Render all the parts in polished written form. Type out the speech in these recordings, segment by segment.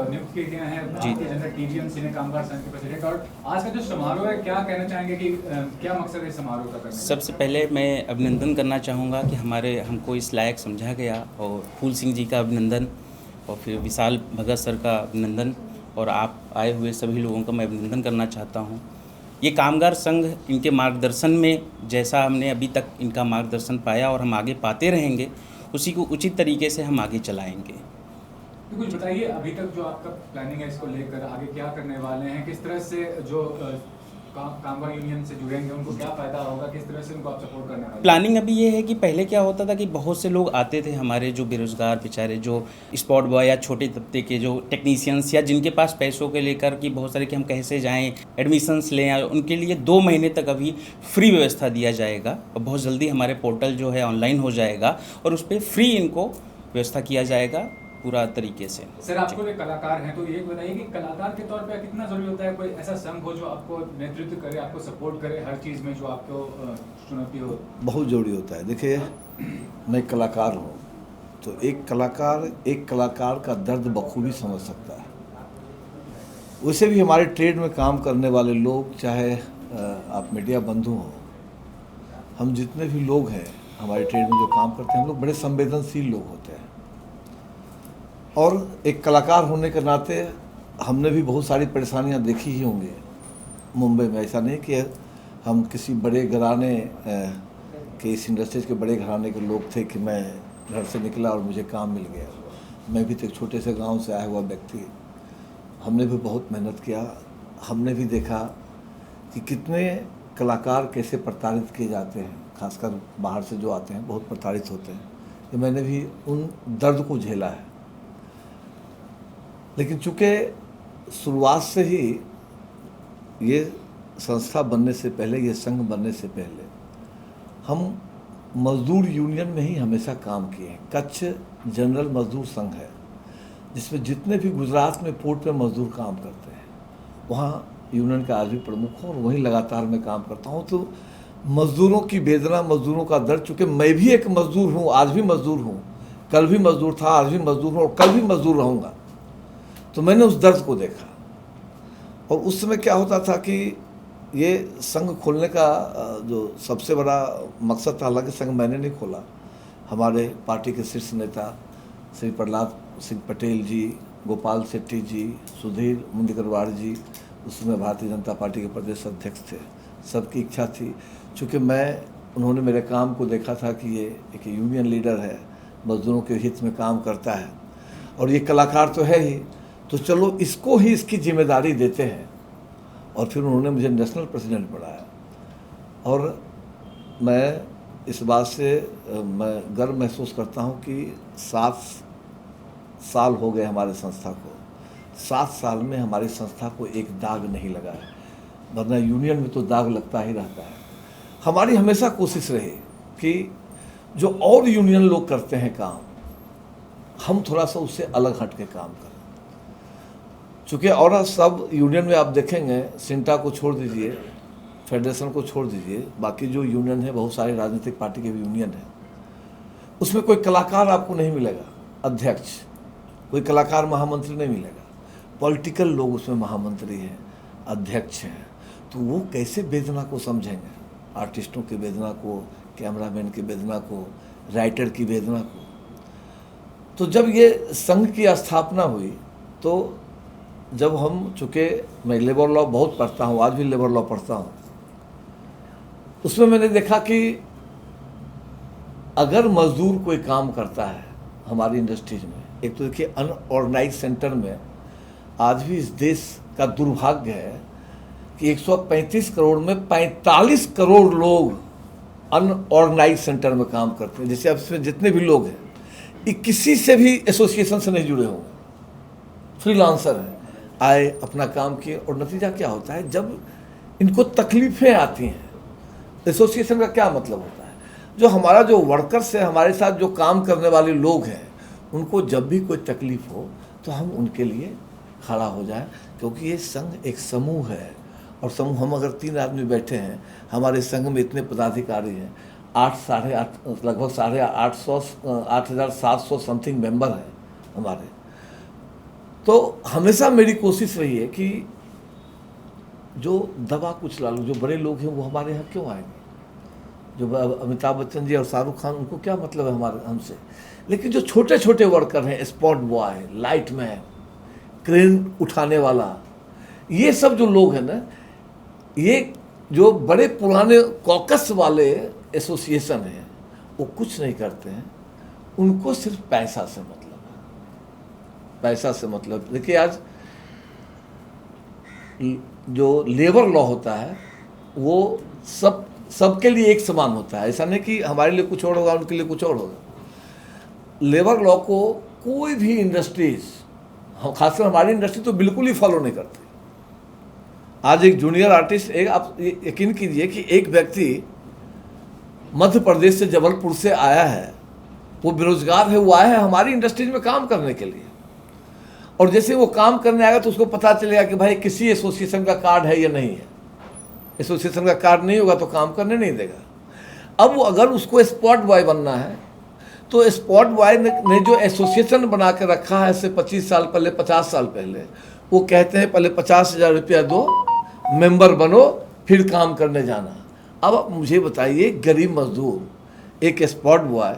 नियुक्त किए गए हैं जी। भारतीय जनता टीजीएम सिने कामगार संघ के प्रेसिडेंट, और आज का जो समारोह है, क्या कहना चाहेंगे कि क्या मकसद है इस समारोह का करने का? सबसे पहले मैं अभिनंदन करना चाहूँगा कि हमको इस लायक समझा गया, और फूल सिंह जी का अभिनंदन, और फिर विशाल भगत सर का अभिनंदन, और आप आए हुए सभी लोगों का मैं अभिनंदन करना चाहता हूँ। ये कामगार संघ, इनके मार्गदर्शन में जैसा हमने अभी तक इनका मार्गदर्शन पाया और हम आगे पाते रहेंगे, उसी को उचित तरीके से हम आगे चलाएंगे। तो कुछ बताइए, अभी तक जो आपका प्लानिंग है इसको लेकर आगे क्या करने वाले हैं, किस तरह से जो कामगार यूनियन से जुड़ेंगे उनको क्या फ़ायदा होगा, किस तरह से उनको आप सपोर्ट करने वाले हैं? प्लानिंग अभी ये है कि पहले क्या होता था कि बहुत से लोग आते थे हमारे, जो बेरोज़गार बेचारे, जो स्पॉट बॉय या छोटे तबके के जो टेक्नीशियंस, या जिनके पास पैसों के लेकर कि बहुत सारे कि हम कैसे जाएं एडमिशन्स लें, उनके लिए 2 महीने तक अभी फ्री व्यवस्था दिया जाएगा, और बहुत जल्दी हमारे पोर्टल जो है ऑनलाइन हो जाएगा और उस पर फ्री इनको व्यवस्था किया जाएगा पूरा तरीके से। सर, आपको एक कलाकार हैं, तो ये बताइए कि कलाकार के तौर पे कितना ज़रूरी होता है कोई ऐसा संघ हो जो आपको नेतृत्व करे, आपको सपोर्ट करे हर चीज़ में जो आपको चुनौती हो? बहुत ज़रूरी होता है। देखिए, मैं कलाकार हूँ, तो एक कलाकार का दर्द बखूबी समझ सकता है। वैसे भी हमारे ट्रेड में काम करने वाले लोग, चाहे आप मीडिया बंधु हो, हम जितने भी लोग हैं हमारे ट्रेड में जो काम करते हैं, हम लोग बड़े संवेदनशील लोग होते हैं। और एक कलाकार होने के नाते हमने भी बहुत सारी परेशानियां देखी ही होंगी मुंबई में। ऐसा नहीं कि हम किसी बड़े घराने के, इस इंडस्ट्रीज के बड़े घराने के लोग थे कि मैं घर से निकला और मुझे काम मिल गया। मैं भी तो एक छोटे से गांव से आया हुआ व्यक्ति। हमने भी बहुत मेहनत किया। हमने भी देखा कि कितने कलाकार कैसे प्रताड़ित किए जाते हैं, खासकर बाहर से जो आते हैं बहुत प्रताड़ित होते हैं। कि मैंने भी उन दर्द को झेला है। लेकिन चूँकि शुरुआत से ही ये संस्था बनने से पहले, ये संघ बनने से पहले हम मजदूर यूनियन में ही हमेशा काम किए हैं। कच्छ जनरल मजदूर संघ है, जिसमें जितने भी गुजरात में पोर्ट में मजदूर काम करते हैं, वहाँ यूनियन का आज भी प्रमुख हूँ और वहीं लगातार मैं काम करता हूँ। तो मजदूरों की वेदना, मजदूरों का दर्द, चूँकि मैं भी एक मजदूर हूँ, आज भी मजदूर हूँ, कल भी मजदूर था, आज भी मजदूर हूँ और कल भी मजदूर रहूँगा। तो मैंने उस दर्द को देखा। और उस समय क्या होता था कि ये संघ खोलने का जो सबसे बड़ा मकसद था, हालांकि संघ मैंने नहीं खोला, हमारे पार्टी के शीर्ष नेता श्री प्रहलाद सिंह पटेल जी, गोपाल शेट्टी जी, सुधीर मुंडकरवार जी, उसमें भारतीय जनता पार्टी के प्रदेश अध्यक्ष थे, सबकी इच्छा थी। चूँकि उन्होंने मेरे काम को देखा था कि ये एक यूनियन लीडर है, मजदूरों के हित में काम करता है और ये कलाकार तो है ही, तो चलो इसको ही इसकी जिम्मेदारी देते हैं। और फिर उन्होंने मुझे नेशनल प्रेसिडेंट बनाया। और मैं इस बात से मैं गर्व महसूस करता हूं कि 7 साल हो गए हमारे संस्था को। 7 साल में हमारी संस्था को एक दाग नहीं लगा है, वरना यूनियन में तो दाग लगता ही रहता है। हमारी हमेशा कोशिश रही कि जो और यूनियन लोग करते हैं काम, हम थोड़ा सा उससे अलग हट के काम करें। चूँकि और सब यूनियन में आप देखेंगे, सिंटा को छोड़ दीजिए, फेडरेशन को छोड़ दीजिए, बाकी जो यूनियन है बहुत सारे राजनीतिक पार्टी के भी यूनियन है, उसमें कोई कलाकार आपको नहीं मिलेगा अध्यक्ष, कोई कलाकार महामंत्री नहीं मिलेगा। पॉलिटिकल लोग उसमें महामंत्री हैं, अध्यक्ष हैं। तो वो कैसे वेदना को समझेंगे, आर्टिस्टों की वेदना को, कैमरामैन की वेदना को, राइटर की वेदना को। तो जब ये संघ की स्थापना हुई, तो जब हम, चूँकि मैं लेबर लॉ बहुत पढ़ता हूँ, आज भी लेबर लॉ पढ़ता हूँ, उसमें मैंने देखा कि अगर मजदूर कोई काम करता है हमारी इंडस्ट्रीज में, एक तो देखिए अनऑर्गेनाइज सेक्टर में आज भी इस देश का दुर्भाग्य है कि 135 करोड़ में 45 करोड़ लोग अनऑर्गेनाइज सेक्टर में काम करते हैं। जैसे अब इसमें जितने भी लोग हैं, ये किसी से भी एसोसिएशन से नहीं जुड़े होंगे, फ्रीलांसर हैं, आए अपना काम किए। और नतीजा क्या होता है, जब इनको तकलीफ़ें आती हैं, एसोसिएशन का क्या मतलब होता है, जो हमारा जो वर्कर्स है, हमारे साथ जो काम करने वाले लोग हैं, उनको जब भी कोई तकलीफ़ हो तो हम उनके लिए खड़ा हो जाए। क्योंकि ये संघ एक समूह है, और समूह, हम अगर 3 आदमी बैठे हैं, हमारे संघ में इतने पदाधिकारी हैं, 8,800 लगभग 8,700 समथिंग मेंबर हैं हमारे। तो हमेशा मेरी कोशिश रही है कि जो दबा कुचला लोग, जो बड़े लोग हैं, वो हमारे यहाँ क्यों आएंगे? जो अमिताभ बच्चन जी और शाहरुख खान, उनको क्या मतलब है हमारे हमसे? लेकिन जो छोटे छोटे वर्कर हैं, spot boy, light man, crane उठाने वाला, ये सब जो लोग हैं ना, ये जो बड़े पुराने कॉकस वाले एसोसिएशन हैं, वो कुछ नहीं करते हैं। उनको सिर्फ पैसा से मतलब है, पैसा से मतलब। देखिए आज जो लेबर लॉ होता है वो सबके लिए एक समान होता है। ऐसा नहीं कि हमारे लिए कुछ और होगा, उनके लिए कुछ और होगा। लेबर लॉ को कोई भी इंडस्ट्रीज, खासकर हमारी इंडस्ट्री तो बिल्कुल ही फॉलो नहीं करती। आज एक जूनियर आर्टिस्ट, आप यकीन कीजिए कि एक व्यक्ति मध्य प्रदेश से, जबलपुर से आया है, वो बेरोजगार है, वो आया है हमारी इंडस्ट्रीज में काम करने के लिए। और जैसे वो काम करने आएगा तो उसको पता चलेगा कि भाई किसी एसोसिएशन का कार्ड है या नहीं है। एसोसिएशन का कार्ड नहीं होगा तो काम करने नहीं देगा। अब वो अगर उसको स्पॉट बॉय बनना है तो स्पॉट बॉय ने जो एसोसिएशन बना के रखा है ऐसे 25 साल पहले, 50 साल पहले, वो कहते हैं पहले 50,000 रुपया दो, मेंबर बनो, फिर काम करने जाना। अब आप मुझे बताइए, गरीब मजदूर, एक स्पॉट बॉय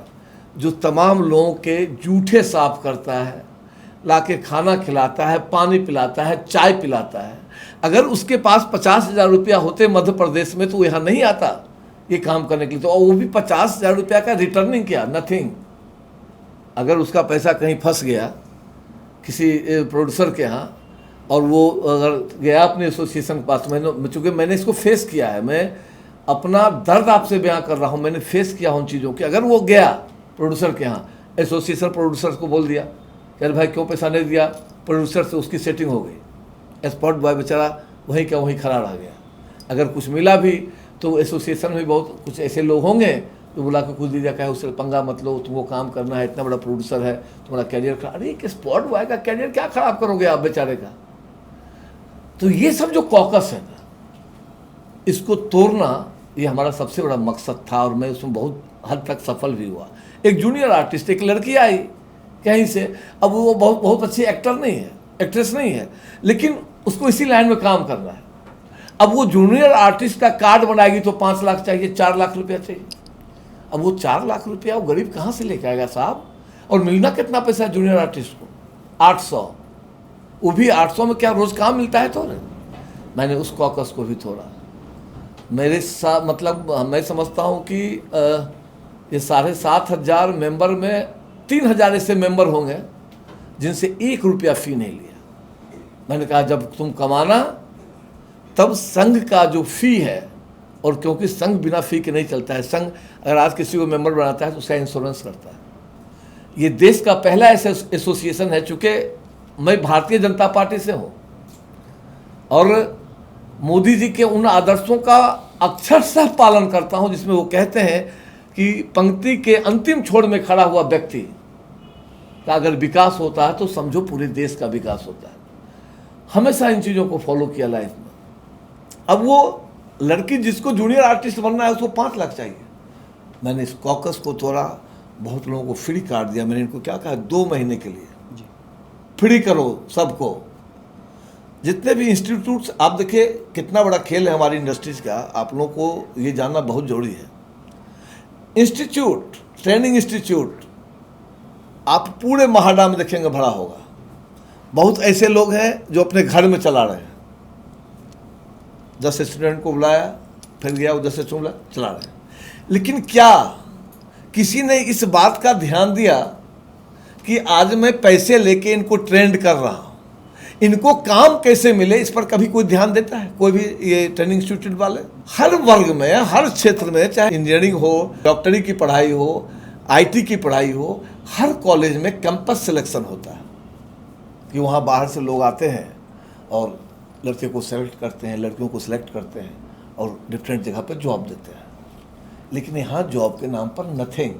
जो तमाम लोगों के जूठे साफ करता है, लाके खाना खिलाता है, पानी पिलाता है, चाय पिलाता है, अगर उसके पास 50,000 रुपया होते मध्य प्रदेश में तो यहाँ नहीं आता ये काम करने के लिए। तो वो भी 50,000 रुपया का रिटर्निंग क्या, नथिंग। अगर उसका पैसा कहीं फंस गया किसी प्रोड्यूसर के यहाँ और वो अगर गया अपने एसोसिएशन के पास, चूँकि मैंने इसको फेस किया है, मैं अपना दर्द आपसे बयां कर रहा हूँ, मैंने फेस किया उन चीज़ों की। अगर वो गया प्रोड्यूसर के यहाँ, एसोसिएशन प्रोड्यूसर को बोल दिया कि अरे भाई क्यों पैसा नहीं दिया, प्रोड्यूसर से उसकी सेटिंग हो गई, स्पॉट बॉय बेचारा वहीं का वहीं खड़ा रह गया। अगर कुछ मिला भी तो एसोसिएशन में बहुत कुछ ऐसे लोग होंगे जो बुला के कुछ दीजिए, कहे उससे पंगा मत लो, तुमको काम करना है, इतना बड़ा प्रोड्यूसर है, तुम्हारा कैरियर खराब। अरे एक स्पॉट बॉय का कैरियर क्या खराब करोगे आप बेचारे का? तो ये सब जो कॉकस है ना, इसको तोड़ना ये हमारा सबसे बड़ा मकसद था और मैं उसमें बहुत हद तक सफल भी हुआ। एक जूनियर आर्टिस्ट, एक लड़की आई कहीं से, अब वो बहुत अच्छी एक्टर नहीं है, एक्ट्रेस नहीं है, लेकिन उसको इसी लाइन में काम करना है। अब वो जूनियर आर्टिस्ट का कार्ड बनाएगी तो 5 लाख चाहिए, 4 लाख रुपया चाहिए। अब वो 4 लाख रुपया वो गरीब कहाँ से लेके आएगा साहब? और मिलना कितना पैसा है जूनियर आर्टिस्ट को? 800। वो भी 800 में क्या रोज काम मिलता है? तो मैंने उस कॉकस को भी तोड़ा। मेरे साथ मतलब मैं समझता हूँ कि ये 7,500 मेंबर में 3,000 ऐसे मेंबर होंगे जिनसे 1 रुपया फ़ी नहीं लिया। मैंने कहा जब तुम कमाना तब संघ का जो फ़ी है, और क्योंकि संघ बिना फ़ी के नहीं चलता है, संघ अगर आज किसी को मेंबर बनाता है तो उसका इंश्योरेंस करता है। ये देश का पहला ऐसा एसोसिएशन है, चूँकि मैं भारतीय जनता पार्टी से हूँ और मोदी जी के उन आदर्शों का अक्षरशः पालन करता हूँ जिसमें वो कहते हैं कि पंक्ति के अंतिम छोर में खड़ा हुआ व्यक्ति का अगर विकास होता है तो समझो पूरे देश का विकास होता है। हमेशा इन चीज़ों को फॉलो किया लाइफ में। अब वो लड़की जिसको जूनियर आर्टिस्ट बनना है उसको 5 लाख चाहिए। मैंने इस कॉकस को तोड़ा, बहुत लोगों को फ्री कार्ड दिया। मैंने इनको क्या कहा, 2 महीने के लिए फ्री करो सबको। जितने भी इंस्टीट्यूट्स, आप देखिए कितना बड़ा खेल है हमारी इंडस्ट्रीज का, आप लोगों को ये जानना बहुत जरूरी है। इंस्टीट्यूट, ट्रेनिंग इंस्टीट्यूट आप पूरे महाडा में देखेंगे भरा होगा। बहुत ऐसे लोग हैं जो अपने घर में चला रहे हैं, 10 स्टूडेंट को बुलाया, फिर गया वो 10 स्टूडेंट चला रहे हैं। लेकिन क्या किसी ने इस बात का ध्यान दिया कि आज मैं पैसे लेके इनको ट्रेंड कर रहा हूँ, इनको काम कैसे मिले, इस पर कभी कोई ध्यान देता है? कोई भी ये ट्रेनिंग इंस्टीट्यूट वाले हर वर्ग में, हर क्षेत्र में, चाहे इंजीनियरिंग हो, डॉक्टरी की पढ़ाई हो, आईटी की पढ़ाई हो, हर कॉलेज में कैंपस सिलेक्शन होता है कि वहाँ बाहर से लोग आते हैं और लड़के को सेलेक्ट करते हैं, लड़कियों को सिलेक्ट करते हैं और डिफरेंट जगह पर जॉब देते हैं। लेकिन यहाँ जॉब के नाम पर नथिंग।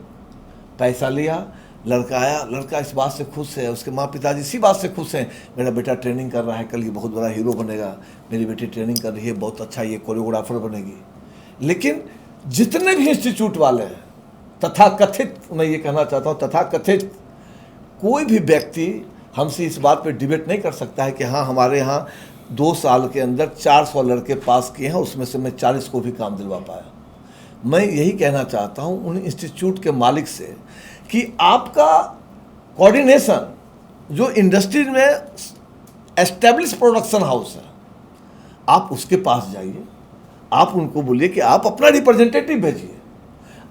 पैसा लिया, लड़का आया, लड़का इस बात से खुश है, उसके माँ पिताजी इसी बात से खुश हैं, मेरा बेटा ट्रेनिंग कर रहा है, कल ये बहुत बड़ा हीरो बनेगा, मेरी बेटी ट्रेनिंग कर रही है, बहुत अच्छा ये कोरियोग्राफर बनेगी। लेकिन जितने भी इंस्टीट्यूट वाले हैं, तथाकथित, मैं ये कहना चाहता हूँ तथाकथित, कोई भी व्यक्ति हमसे इस बात पे डिबेट नहीं कर सकता है कि हाँ हमारे यहाँ 2 साल के अंदर 400 लड़के पास किए हैं, उसमें से मैं 40 को भी काम दिलवा पाया। मैं यही कहना चाहता हूँ उन इंस्टीट्यूट के मालिक से कि आपका कोऑर्डिनेशन जो इंडस्ट्री में एस्टेब्लिश प्रोडक्शन हाउस है, आप उसके पास जाइए, आप उनको बोलिए कि आप अपना रिप्रेजेंटेटिव भेजिए,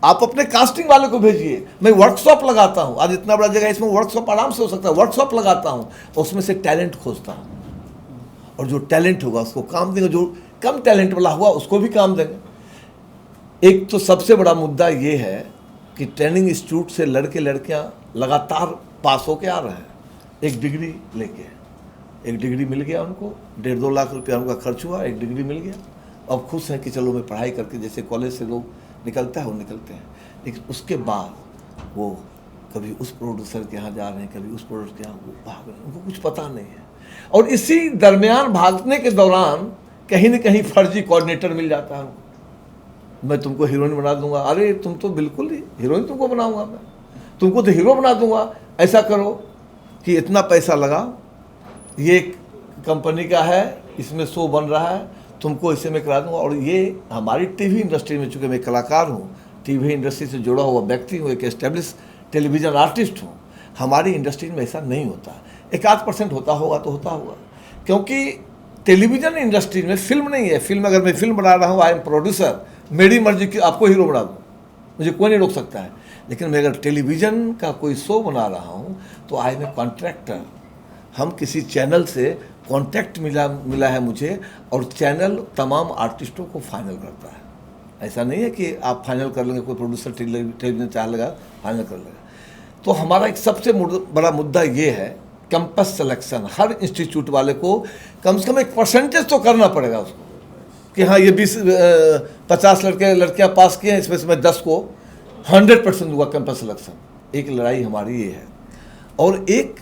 आप अपने कास्टिंग वाले को भेजिए। मैं वर्कशॉप लगाता हूँ, आज इतना बड़ा जगह इसमें वर्कशॉप आराम से हो सकता है, वर्कशॉप लगाता हूँ और उसमें से टैलेंट खोजता हूँ, और जो टैलेंट होगा उसको काम देंगे, जो कम टैलेंट वाला हुआ उसको भी काम देंगे। एक तो सबसे बड़ा मुद्दा ये है कि ट्रेनिंग इंस्टीट्यूट से लड़के लड़कियाँ लगातार पास होके आ रहे हैं, एक डिग्री लेके, एक डिग्री मिल गया उनको, 1.5-2 लाख रुपया उनका खर्च हुआ, एक डिग्री मिल गया, अब खुश हैं कि चलो मैं पढ़ाई करके, जैसे कॉलेज से लोग निकलता है वो निकलते हैं, लेकिन उसके बाद वो कभी उस प्रोड्यूसर के यहाँ जा रहे हैं, कभी उस प्रोड्यूसर के यहाँ वो भाग रहे हैं, उनको कुछ पता नहीं है। और इसी दरमियान भागने के दौरान कहीं न कहीं फर्जी कोऑर्डिनेटर मिल जाता है, मैं तुमको हीरोइन बना दूंगा, अरे तुम तो बिल्कुल ही हीरोइन तुमको बनाऊंगा, मैं तुमको तो हीरो बना दूंगा, ऐसा करो कि इतना पैसा लगाओ, ये कंपनी का है, इसमें शो बन रहा है, तुमको इसे मैं करा दूंगा। और ये हमारी टीवी इंडस्ट्री में, चूँकि मैं कलाकार हूँ, टीवी इंडस्ट्री से जुड़ा हुआ व्यक्ति हूँ, एक एस्टेब्लिश टेलीविज़न आर्टिस्ट हूँ, हमारी इंडस्ट्री में ऐसा नहीं होता। 1-8% होता होगा तो होता होगा, क्योंकि टेलीविज़न इंडस्ट्री में फिल्म नहीं है। फिल्म अगर मैं फिल्म बना रहा हूँ, आई एम प्रोड्यूसर, मेरी मर्जी की आपको हीरो बना दूँ, मुझे कोई नहीं रोक सकता है। लेकिन मैं अगर टेलीविज़न का कोई शो बना रहा हूँ तो आई एम ए कॉन्ट्रैक्टर, हम किसी चैनल से कॉन्ट्रैक्ट मिला है मुझे, और चैनल तमाम आर्टिस्टों को फाइनल करता है। ऐसा नहीं है कि आप फाइनल कर लेंगे, कोई प्रोड्यूसर टेलीविज़न चाह लेगा फाइनल कर लेगा। तो हमारा एक सबसे बड़ा मुद्दा ये है कैंपस सिलेक्शन। हर इंस्टीट्यूट वाले को कम से कम एक परसेंटेज तो करना पड़ेगा उसको, कि हाँ ये 50 लड़कियाँ पास किए हैं, इसमें से मैं 10 को 100% दूंगा कैंपस सिलेक्शन। एक लड़ाई हमारी ये है, और एक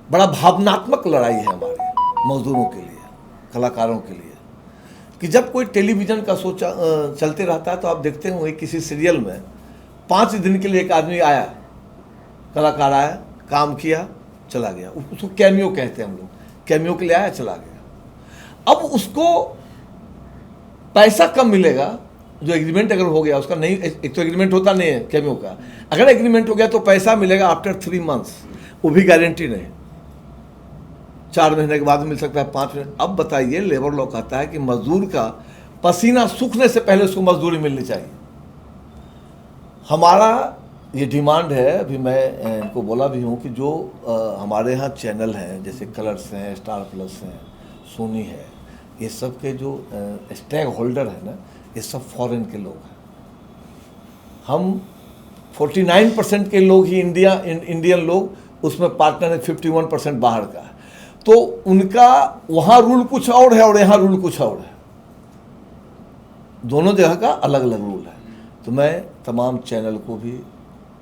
बड़ा भावनात्मक लड़ाई है हमारी मजदूरों के लिए, कलाकारों के लिए, कि जब कोई टेलीविज़न का शो चलते रहता है तो आप देखते होंगे किसी सीरियल में 5 दिन के लिए एक आदमी आया, कलाकार आया, काम किया, चला गया, उसको कैमियो कहते हैं हम लोग, कैमियो के लिए आया, चला गया। अब उसको पैसा कम मिलेगा, जो एग्रीमेंट अगर हो गया उसका, नहीं, एक तो एग्रीमेंट होता नहीं है कैमियो का, अगर एग्रीमेंट हो गया तो पैसा मिलेगा आफ्टर 3 मंथ्स, वो भी गारंटी नहीं, 4 महीने के बाद मिल सकता है, 5 महीने। अब बताइए, लेबर लॉ कहता है कि मजदूर का पसीना सूखने से पहले उसको मजदूरी मिलनी चाहिए। हमारा ये डिमांड है, अभी मैं इनको बोला भी हूँ कि जो हमारे यहाँ चैनल हैं, जैसे कलर्स हैं, स्टार प्लस हैं, सोनी है, ये सब के जो स्टेक होल्डर है ना, ये सब फॉरेन के लोग हैं। हम 49% के लोग ही इंडियन लोग, उसमें पार्टनर है 51% बाहर का है। तो उनका वहाँ रूल कुछ और है और यहाँ रूल कुछ और है, दोनों जगह का अलग अलग रूल है। तो मैं तमाम चैनल को भी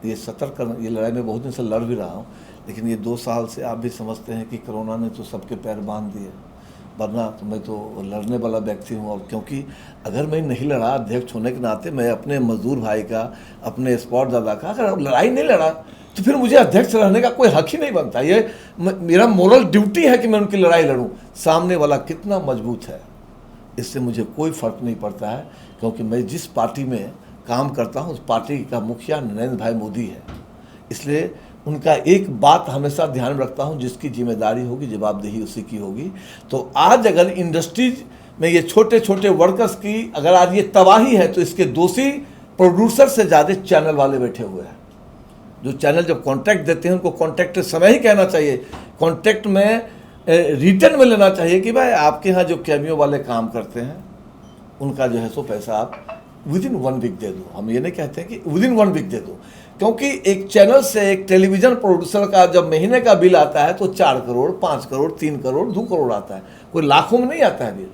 ये सतर्क करना, ये लड़ाई में बहुत दिन से लड़ भी रहा हूँ, लेकिन ये 2 साल से आप भी समझते हैं कि कोरोना ने तो सबके पैर बांध दिए, वरना तो मैं तो लड़ने वाला व्यक्ति हूँ। और क्योंकि अगर मैं नहीं लड़ा, अध्यक्ष होने के नाते मैं अपने मजदूर भाई का, अपने स्पॉट दादा का अगर लड़ाई नहीं लड़ा तो फिर मुझे अध्यक्ष रहने का कोई हक ही नहीं बनता। ये मेरा मोरल ड्यूटी है कि मैं उनकी लड़ाई लड़ूं। सामने वाला कितना मजबूत है इससे मुझे कोई फर्क नहीं पड़ता है, क्योंकि मैं जिस पार्टी में काम करता हूं उस पार्टी का मुखिया नरेंद्र भाई मोदी है। इसलिए उनका एक बात हमेशा ध्यान रखता हूं, जिसकी जिम्मेदारी होगी जवाबदेही उसी की होगी। तो आज अगर इंडस्ट्रीज में ये छोटे छोटे वर्कर्स की अगर आज ये तबाही है, तो इसके दोषी प्रोड्यूसर से ज़्यादा चैनल वाले बैठे हुए हैं। जो चैनल जब कॉन्ट्रैक्ट देते हैं उनको कॉन्ट्रैक्ट के समय ही कहना चाहिए, कॉन्ट्रैक्ट में रिटर्न में लेना चाहिए कि भाई आपके यहाँ जो कैमियो वाले काम करते हैं उनका जो है सो पैसा आप विदिन 1 वीक दे दो। हम ये नहीं कहते हैं कि विदिन 1 वीक दे दो, क्योंकि एक चैनल से एक टेलीविज़न प्रोड्यूसर का जब महीने का बिल आता है तो 4 करोड़, 5 करोड़, 3 करोड़, 2 करोड़ आता है, कोई लाखों में नहीं आता है बिल।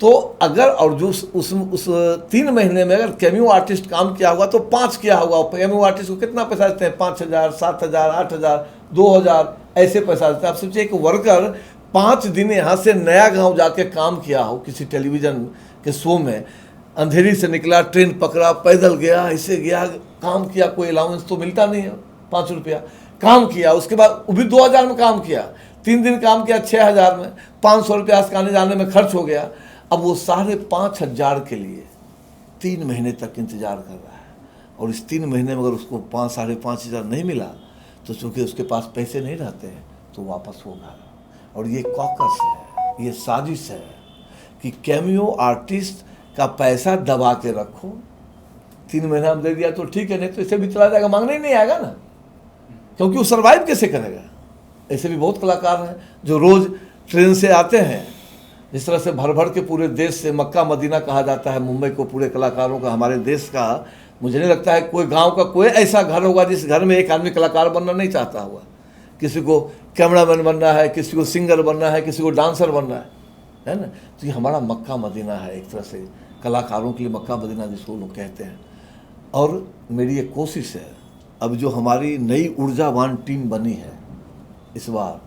तो अगर और जो उस 3 महीने में अगर कैमियो आर्टिस्ट काम किया होगा तो 5 किया होगा, कैमियो आर्टिस्ट को कितना पैसा देते हैं? 5,000, 7,000, 8,000, 2,000 ऐसे पैसा देते हैं। आप सोचिए, एक वर्कर 5 दिन यहाँ से नया गांव जाके काम किया हो किसी टेलीविज़न के शो में, अंधेरी से निकला, ट्रेन पकड़ा, पैदल गया, ऐसे गया, काम किया, कोई अलाउंस तो मिलता नहीं है, 5 रुपया। काम किया, उसके बाद वो भी 2000 में काम किया, 3 दिन काम किया 6000 में, 500 रुपया आने जाने में खर्च हो गया। अब वो 5500 के लिए 3 महीने तक इंतज़ार कर रहा है, और इस 3 महीने में अगर उसको 5-5.5 नहीं मिला तो चूँकि उसके पास पैसे नहीं रहते हैं तो वापस होगा। और ये कॉकस है, ये साजिश है कि कैमियो आर्टिस्ट का पैसा दबा के रखो, 3 महीना में दे दिया तो ठीक है, नहीं तो इसे भी चला जाएगा, मांगने ही नहीं आएगा ना, क्योंकि वो सर्वाइव कैसे करेगा। ऐसे भी बहुत कलाकार हैं जो रोज़ ट्रेन से आते हैं, जिस तरह से भर भर के पूरे देश से, मक्का मदीना कहा जाता है मुंबई को पूरे कलाकारों का, हमारे देश का। मुझे नहीं लगता है कोई गांव का कोई ऐसा घर होगा जिस घर में एक आदमी कलाकार बनना नहीं चाहता होगा। किसी को कैमरामैन बनना है, किसी को सिंगर बनना है, किसी को डांसर बनना है ना। तो ये हमारा मक्का मदीना है एक तरह से, कलाकारों के लिए मक्का मदीना जिसको लोग कहते हैं। और मेरी एक कोशिश है, अब जो हमारी नई ऊर्जावान टीम बनी है इस बार,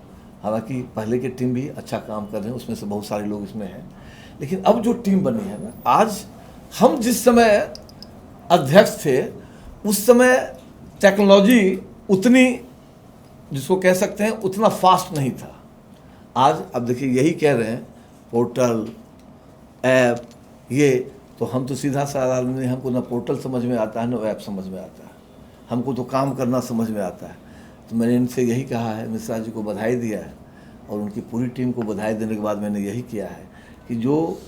हालांकि पहले की टीम भी अच्छा काम कर रहे हैं, उसमें से बहुत सारे लोग इसमें हैं, लेकिन अब जो टीम बनी है ना, आज हम जिस समय अध्यक्ष थे उस समय टेक्नोलॉजी उतनी, जिसको कह सकते हैं उतना फास्ट नहीं था। आज अब देखिए यही कह रहे हैं पोर्टल ऐप, ये तो हम तो सीधा साधा आदमी, हमको ना पोर्टल समझ में आता है ना ऐप समझ में आता है, हमको तो काम करना समझ में आता है। तो मैंने इनसे यही कहा है, मिश्रा जी को बधाई दिया है, और उनकी पूरी टीम को बधाई देने के बाद मैंने यही किया है कि जो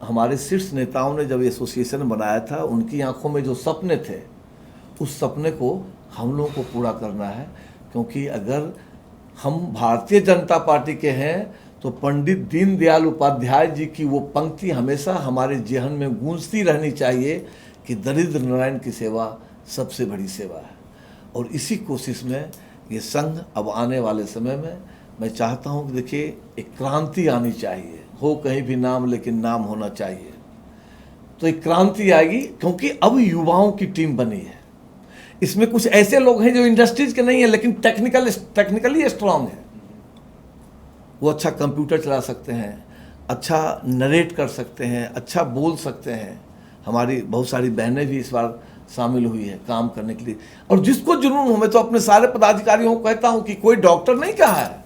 हमारे शीर्ष नेताओं ने जब एसोसिएशन बनाया था, उनकी आंखों में जो सपने थे, उस सपने को हम लोगों को पूरा करना है। क्योंकि अगर हम भारतीय जनता पार्टी के हैं तो पंडित दीनदयाल उपाध्याय जी की वो पंक्ति हमेशा हमारे जेहन में गूंजती रहनी चाहिए कि दरिद्र नारायण की सेवा सबसे बड़ी सेवा है। और इसी कोशिश में ये संघ अब आने वाले समय में मैं चाहता हूँ कि देखिए एक क्रांति आनी चाहिए, हो कहीं भी नाम लेकिन नाम होना चाहिए। तो एक क्रांति आएगी, क्योंकि अब युवाओं की टीम बनी है। इसमें कुछ ऐसे लोग हैं जो इंडस्ट्रीज के नहीं है लेकिन टेक्निकली स्ट्रांग है। वो अच्छा कंप्यूटर चला सकते हैं, अच्छा नरेट कर सकते हैं, अच्छा बोल सकते हैं। हमारी बहुत सारी बहनें भी इस बार शामिल हुई है काम करने के लिए। और जिसको जुनून हो, मैं तो अपने सारे पदाधिकारियों को कहता हूं कि कोई डॉक्टर नहीं कहा है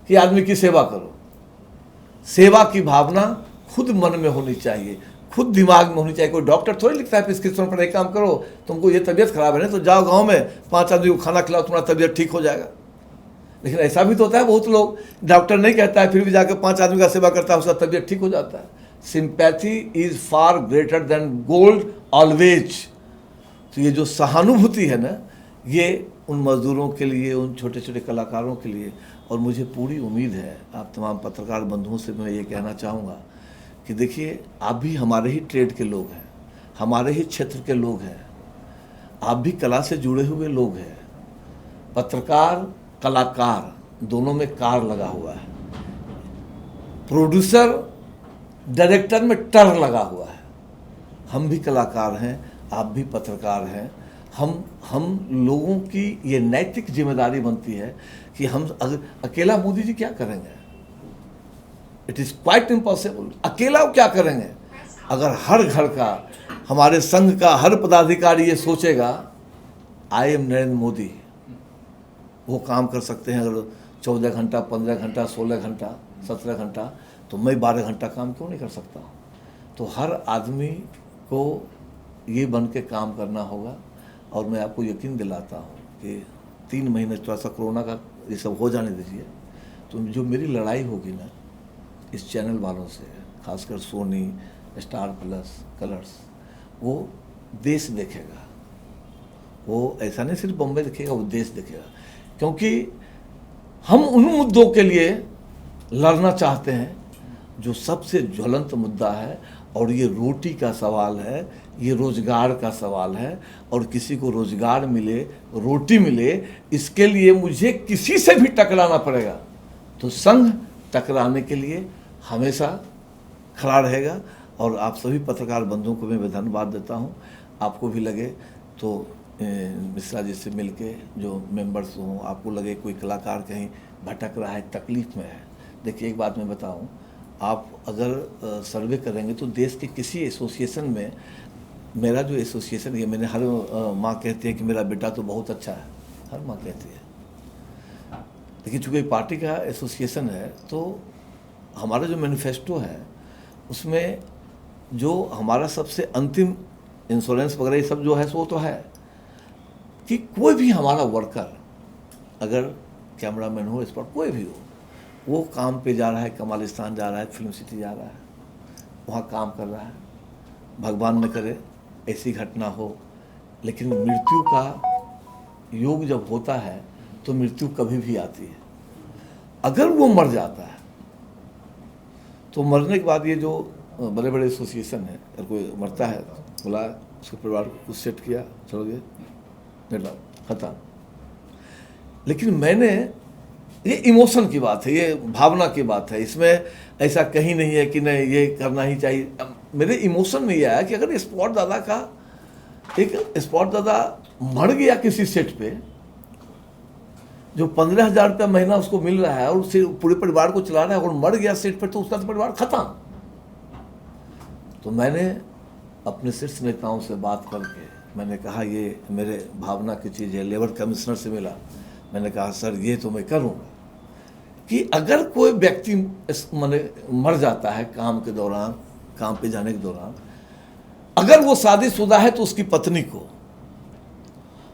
कि आदमी की सेवा करो। सेवा की भावना खुद मन में होनी चाहिए, खुद दिमाग में होनी चाहिए। कोई डॉक्टर थोड़ी लिखता है प्रिस्क्रिप्शन पर एक काम करो, तुमको ये तबीयत खराब है ना तो जाओ गांव में 5 आदमी को खाना खिलाओ, तुम्हारा तबीयत ठीक हो जाएगा। लेकिन ऐसा भी तो होता है, बहुत लोग डॉक्टर नहीं कहता है फिर भी जाकर 5 आदमी का सेवा करता है, उसका तबीयत ठीक हो जाता है। Sympathy is far greater than gold always. तो ये जो सहानुभूति है ना, ये उन मजदूरों के लिए, उन छोटे छोटे कलाकारों के लिए। और मुझे पूरी उम्मीद है, आप तमाम पत्रकार बंधुओं से मैं ये कहना चाहूँगा कि देखिए आप भी हमारे ही ट्रेड के लोग हैं, हमारे ही क्षेत्र के लोग हैं, आप भी कला से जुड़े हुए लोग हैं। पत्रकार कलाकार दोनों में कार लगा हुआ है, प्रोड्यूसर डायरेक्टर में टर लगा हुआ है। हम भी कलाकार हैं, आप भी पत्रकार हैं। हम लोगों की ये नैतिक जिम्मेदारी बनती है कि हम अगर अकेला मोदी जी क्या करेंगे, इट इज़ क्वाइट इम्पॉसिबल। अकेला वो क्या करेंगे? अगर हर घर का, हमारे संघ का हर पदाधिकारी ये सोचेगा आई एम नरेंद्र मोदी, वो काम कर सकते हैं। अगर 14 घंटा, 15 घंटा, 16 घंटा, 17 घंटा, तो मैं 12 घंटा काम क्यों नहीं कर सकता? तो हर आदमी को ये बन के काम करना होगा। और मैं आपको यकीन दिलाता हूँ कि 3 महीने थोड़ा सा कोरोना का ये सब हो जाने दीजिए, तो जो मेरी लड़ाई होगी ना इस चैनल वालों से, खासकर सोनी, स्टार प्लस, कलर्स, वो देश देखेगा। वो ऐसा नहीं सिर्फ बम्बई देखेगा, वो देश देखेगा। क्योंकि हम उन मुद्दों के लिए लड़ना चाहते हैं जो सबसे ज्वलंत मुद्दा है, और ये रोटी का सवाल है, ये रोजगार का सवाल है। और किसी को रोजगार मिले, रोटी मिले, इसके लिए मुझे किसी से भी टकराना पड़ेगा। तो संघ टकराने के लिए हमेशा खड़ा रहेगा। और आप सभी पत्रकार बंधुओं को मैं धन्यवाद देता हूँ। आपको भी लगे तो मिश्रा जी से मिलके, जो मेंबर्स हों, आपको लगे कोई कलाकार कहीं भटक रहा है, तकलीफ़ में है, देखिए एक बात मैं बताऊं, आप अगर सर्वे करेंगे तो देश के किसी एसोसिएशन में, मेरा जो एसोसिएशन, ये मैंने हर माँ कहती है कि मेरा बेटा तो बहुत अच्छा है, हर माँ कहती है, लेकिन चूँकि पार्टी का एसोसिएशन है तो हमारा जो मैनिफेस्टो है उसमें जो हमारा सबसे अंतिम इंश्योरेंस वगैरह ये सब जो है वो तो है कि कोई भी हमारा वर्कर, अगर कैमरामैन हो, इस पर कोई भी हो, वो काम पे जा रहा है, कमालिस्तान जा रहा है, फिल्म सिटी जा रहा है, वहाँ काम कर रहा है, भगवान न करे ऐसी घटना हो, लेकिन मृत्यु का योग जब होता है तो मृत्यु कभी भी आती है। अगर वो मर जाता है तो मरने के बाद ये जो बड़े बड़े एसोसिएशन है, अगर कोई मरता है बोला उसके परिवार को कुछ सेट किया, चलो गए निर्णय खत्म। लेकिन मैंने, ये इमोशन की बात है, ये भावना की बात है, इसमें ऐसा कहीं नहीं है कि नहीं ये करना ही चाहिए। मेरे इमोशन में ये आया कि अगर स्पॉट दादा का, एक स्पॉट दादा मर गया किसी सेट पे, जो 15,000 रुपया महीना उसको मिल रहा है और उससे पूरे परिवार को चला रहा है, और मर गया सेट पर, तो उसका तो परिवार खत्म। तो मैंने अपने शीर्ष नेताओं से बात करके मैंने कहा ये मेरे भावना की चीज़ है। लेबर कमिश्नर से मिला, मैंने कहा सर ये तो मैं करूँगा कि अगर कोई व्यक्ति माने मर जाता है काम के दौरान, काम पे जाने के दौरान, अगर वो शादीशुदा है तो उसकी पत्नी को,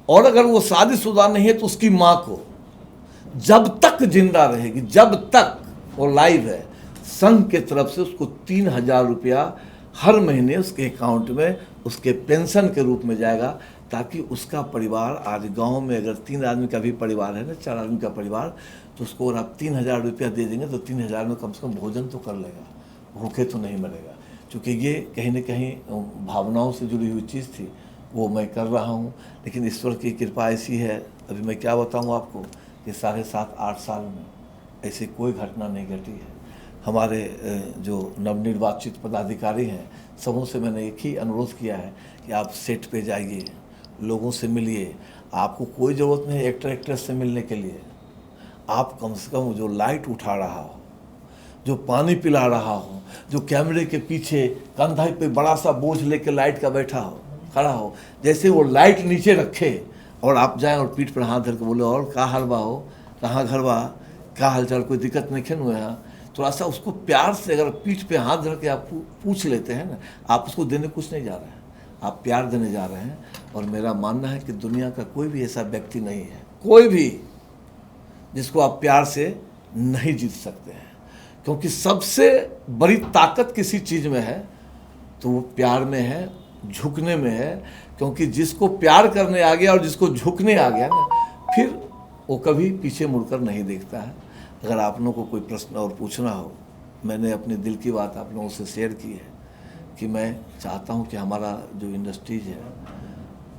और अगर वो शादीशुदा नहीं है तो उसकी माँ को, जब तक जिंदा रहेगी, जब तक वो लाइव है, संघ के तरफ से उसको 3,000 रुपया हर महीने उसके अकाउंट में उसके पेंशन के रूप में जाएगा, ताकि उसका परिवार, आज गांव में अगर 3 आदमी का भी परिवार है ना, 4 आदमी का परिवार, तो उसको अगर आप 3,000 रुपया दे देंगे तो 3,000 में कम से कम भोजन तो कर लेगा, भूखे तो नहीं मरेगा। क्योंकि ये कहीं न कहीं भावनाओं से जुड़ी हुई चीज़ थी, वो मैं कर रहा हूँ। लेकिन ईश्वर की कृपा ऐसी है, अभी मैं क्या बताऊँ आपको, कि 7.5-8 साल में ऐसी कोई घटना नहीं घटी है। हमारे जो नवनिर्वाचित पदाधिकारी हैं, सबों से मैंने एक ही अनुरोध किया है कि आप सेट पे जाइए, लोगों से मिलिए। आपको कोई ज़रूरत नहीं एक्टर एक्ट्रेस से मिलने के लिए, आप कम से कम जो लाइट उठा रहा हो, जो पानी पिला रहा हो, जो कैमरे के पीछे कंधा पे बड़ा सा बोझ लेके लाइट का बैठा हो, खड़ा हो, जैसे वो लाइट नीचे रखे और आप जाएं और पीठ पर हाथ धर के बोले और का हाल बा हो, कहाँ घर बा, क्या हालचाल, कोई दिक्कत नहीं खेन हुए हैं, थोड़ा सा उसको प्यार से अगर पीठ पे हाथ धर के आप पूछ लेते हैं ना, आप उसको देने कुछ नहीं जा रहे हैं, आप प्यार देने जा रहे हैं। और मेरा मानना है कि दुनिया का कोई भी ऐसा व्यक्ति नहीं है, कोई भी, जिसको आप प्यार से नहीं जीत सकते हैं। क्योंकि सबसे बड़ी ताकत किसी चीज़ में है तो वो प्यार में है, झुकने में है। क्योंकि जिसको प्यार करने आ गया और जिसको झुकने आ गया ना, फिर वो कभी पीछे मुड़कर नहीं देखता है। अगर आप लोगों को कोई प्रश्न और पूछना हो, मैंने अपने दिल की बात आप लोगों से शेयर की है कि मैं चाहता हूं कि हमारा जो इंडस्ट्रीज है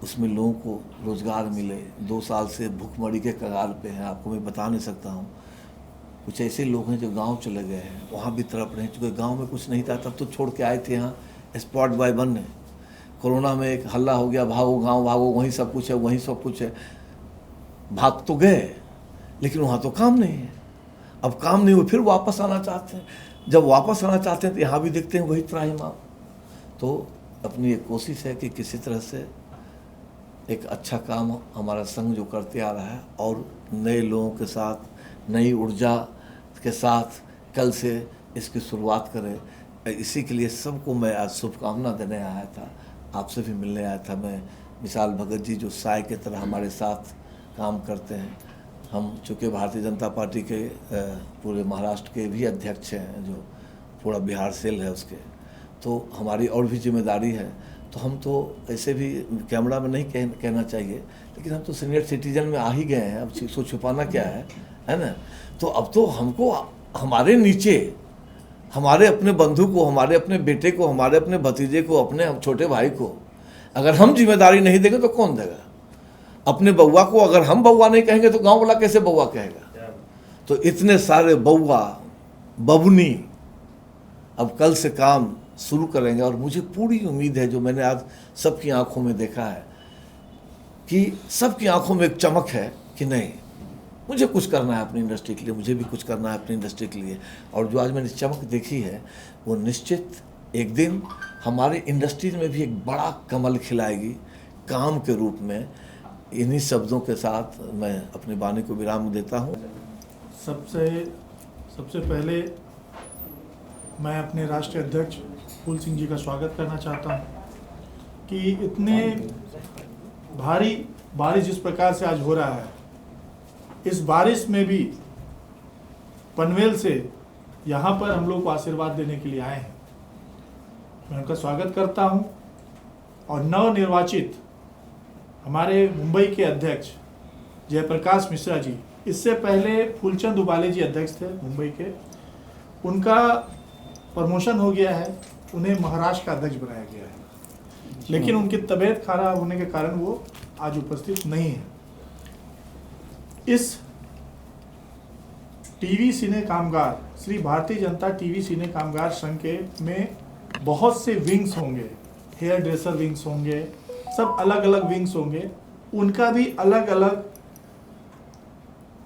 उसमें लोगों को रोज़गार मिले। 2 साल से भूखमरी के कगार पे हैं, आपको मैं बता नहीं सकता हूं। कुछ ऐसे लोग हैं जो गांव चले गए हैं, वहाँ भी तड़प रहे हैं, क्योंकि गांव में कुछ नहीं था, तब तो छोड़ के आए थे यहाँ स्पॉट बॉय बनने। कोरोना में एक हल्ला हो गया, भागो गाँव भागो, वहीं सब कुछ है, वहीं सब कुछ है, भाग तो गए, लेकिन वहाँ तो काम नहीं है। अब काम नहीं हुआ, फिर वापस आना चाहते हैं। जब वापस आना चाहते हैं तो यहाँ भी देखते हैं वही त्राहिमाम। तो अपनी एक कोशिश है कि किसी तरह से एक अच्छा काम हमारा संघ जो करते आ रहा है, और नए लोगों के साथ, नई ऊर्जा के साथ कल से इसकी शुरुआत करें। इसी के लिए सबको मैं आज शुभकामना देने आया था, आपसे भी मिलने आया था। मैं विशाल भगत जी जो साय के तरह हमारे साथ काम करते हैं, हम चूँकि भारतीय जनता पार्टी के पूरे महाराष्ट्र के भी अध्यक्ष हैं, जो पूरा बिहार सेल है उसके, तो हमारी और भी जिम्मेदारी है। तो हम तो ऐसे भी कैमरा में नहीं कहना चाहिए, लेकिन हम तो सीनियर सिटीजन में आ ही गए हैं, अब इसको छुपाना क्या है ना। तो अब तो हमको हमारे नीचे हमारे अपने बंधु को, हमारे अपने बेटे को, हमारे अपने भतीजे को, अपने छोटे भाई को अगर हम जिम्मेदारी नहीं देंगे तो कौन देगा? अपने बउआ को अगर हम बउआ नहीं कहेंगे तो गांव वाला कैसे बउआ कहेगा? तो इतने सारे बउआ बबुनी अब कल से काम शुरू करेंगे, और मुझे पूरी उम्मीद है, जो मैंने आज सबकी आंखों में देखा है, कि सबकी आंखों में एक चमक है कि नहीं, मुझे कुछ करना है अपनी इंडस्ट्री के लिए, मुझे भी कुछ करना है अपनी इंडस्ट्री के लिए। और जो आज मैंने चमक देखी है, वो निश्चित एक दिन हमारे इंडस्ट्रीज में भी एक बड़ा कमल खिलाएगी काम के रूप में। इन्हीं शब्दों के साथ मैं अपनी वाणी को विराम देता हूँ। सबसे पहले मैं अपने राष्ट्रीय अध्यक्ष फूल सिंह जी का स्वागत करना चाहता हूं कि इतने भारी बारिश जिस प्रकार से आज हो रहा है, इस बारिश में भी पनवेल से यहाँ पर हम लोग को आशीर्वाद देने के लिए आए हैं। मैं उनका स्वागत करता हूं और नवनिर्वाचित हमारे मुंबई के अध्यक्ष जयप्रकाश मिश्रा जी, इससे पहले फूलचंद उबाले जी अध्यक्ष थे मुंबई के, उनका प्रमोशन हो गया है, उन्हें महाराष्ट्र का अध्यक्ष बनाया गया है, लेकिन उनकी तबीयत खराब होने के कारण वो आज उपस्थित नहीं है। इस टीवी सिने कामगार श्री भारतीय जनता टीवी सिने कामगार संघ के में बहुत से विंग्स होंगे, हेयर ड्रेसर विंग्स होंगे, सब अलग अलग विंग्स होंगे, उनका भी अलग अलग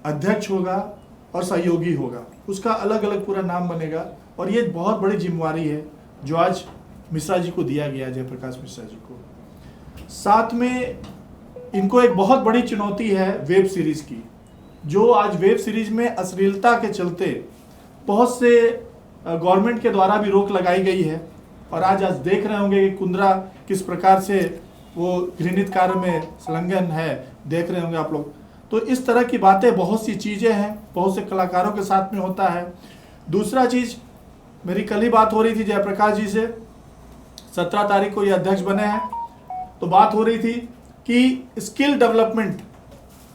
अध्यक्ष होगा और सहयोगी होगा, उसका अलग अलग पूरा नाम बनेगा। और ये बहुत बड़ी जिम्मेवारी है जो आज मिश्रा जी को दिया गया, जयप्रकाश मिश्रा जी को। साथ में इनको एक बहुत बड़ी चुनौती है वेब सीरीज की, जो आज वेब सीरीज में अश्लीलता के चलते बहुत से गवर्नमेंट के द्वारा भी रोक लगाई गई है। और आज देख रहे होंगे कि कुंद्रा किस प्रकार से वो घृणित कार्य में संलग्न है, देख रहे होंगे आप लोग। तो इस तरह की बातें, बहुत सी चीज़ें हैं, बहुत से कलाकारों के साथ में होता है। दूसरा चीज़, मेरी कल ही बात हो रही थी जयप्रकाश जी से, 17 तारीख को ये अध्यक्ष बने हैं, तो बात हो रही थी कि स्किल डेवलपमेंट,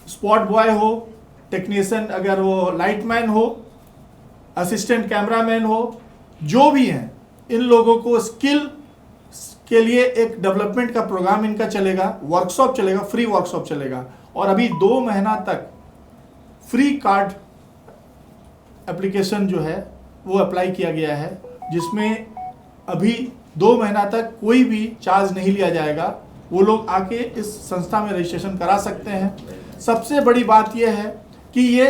स्पॉट बॉय हो, टेक्नीशियन, अगर वो लाइटमैन हो, असिस्टेंट कैमरामैन हो, जो भी हैं, इन लोगों को स्किल के लिए एक डेवलपमेंट का प्रोग्राम इनका चलेगा, वर्कशॉप चलेगा, फ्री वर्कशॉप चलेगा। और अभी 2 महीना तक फ्री कार्ड एप्लीकेशन जो है वो अप्लाई किया गया है, जिसमें अभी 2 महीना तक कोई भी चार्ज नहीं लिया जाएगा। वो लोग आके इस संस्था में रजिस्ट्रेशन करा सकते हैं। सबसे बड़ी बात यह है कि ये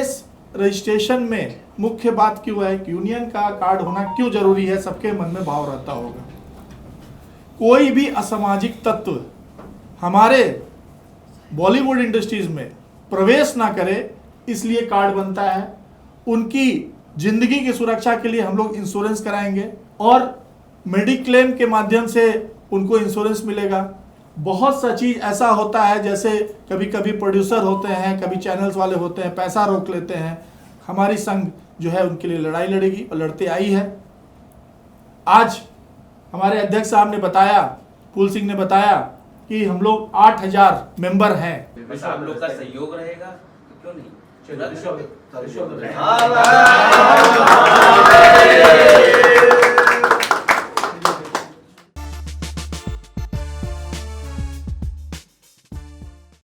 रजिस्ट्रेशन में मुख्य बात क्यों है, कि यूनियन का कार्ड होना क्यों जरूरी है, सबके मन में भाव रहता होगा। कोई भी असामाजिक तत्व हमारे बॉलीवुड इंडस्ट्रीज में प्रवेश ना करे, इसलिए कार्ड बनता है। उनकी जिंदगी की सुरक्षा के लिए हम लोग इंश्योरेंस कराएंगे और मेडिक्लेम के माध्यम से उनको इंश्योरेंस मिलेगा। बहुत सा चीज़ ऐसा होता है, जैसे कभी कभी प्रोड्यूसर होते हैं, कभी चैनल्स वाले होते हैं, पैसा रोक लेते हैं। हमारी संघ जो है उनके लिए लड़ाई लड़ेगी और लड़ते आई है। आज हमारे अध्यक्ष साहब ने बताया, फूल सिंह ने बताया कि हम लोग 8000 मेंबर हैं। वैसे आप लोग का सहयोग रहेगा तो क्यों नहीं?